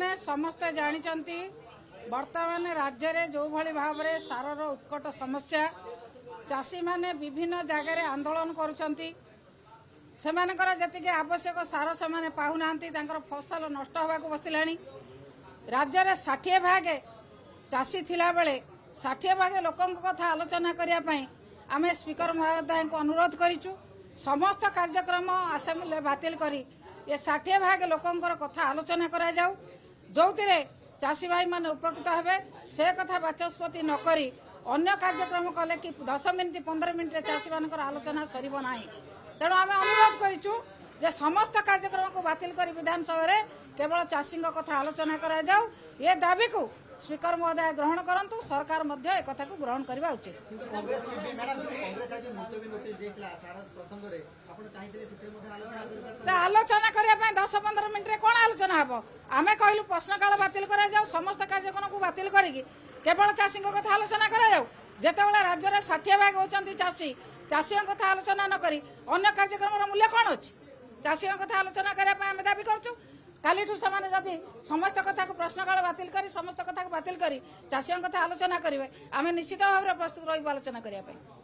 मैंने समस्ते जानी वर्तमान राज्य में जो भली भाव में सारर उत्कट समस्या चाषी मैंने विभिन्न जगह आंदोलन करुँच जी आवश्यक सार से पाऊना फसल नष्ट होगा बसला राज्य में 60 भाग चाषी थिला बेले 60 भाग लोकों कथा आलोचना करने आम स्पीकर महोदय को अनुरोध करूँ समस्त कार्यक्रम आसेम्बली बातिल करी ये 60 भाग लोकों कथा आलोचना करा जाऊ जो चाषी भाई मान उपकृत हेबे से कथा बाचस्पति नकरी अन्य कार्यक्रम कले कि 10 मिनिट 15 मिनिट चाषी मान आलोचना सरिब नाही तेणु आम अनुरोध करूँ जे समस्त कार्यक्रम को बातिल करी विधानसभा रे केवल चाषी कथा आलोचना करा जाऊ ये दाबी को स्पीकर महोदय ग्रहण करंतु सरकार मध्य एक कथा को ग्रहण करबा उचित। आलोचना करने 10-15 मिनट कौन आलोचना हम आम कहलु प्रश्नकाल बातिल करा जाऊ समस्त कार्यक्रम को बातिल करी केवल चाषी कथा आलोचना करा जाऊ जेतेबेले राज्य में 60 भाग होचंती चाषी चाषी कथा आलोचना न करी अन्य कार्यक्रम मूल्य कौन अच्छी चाषी कथा आलोचना करने आम दाबी करूँ काली जदि समस्त कथा को प्रश्नकाल बातिल करी समस्त कथा को बातिल करी चाषी कथा आलोचना करेंगे आम निश्चित भाव में प्रस्तुत रही आलोचना करने।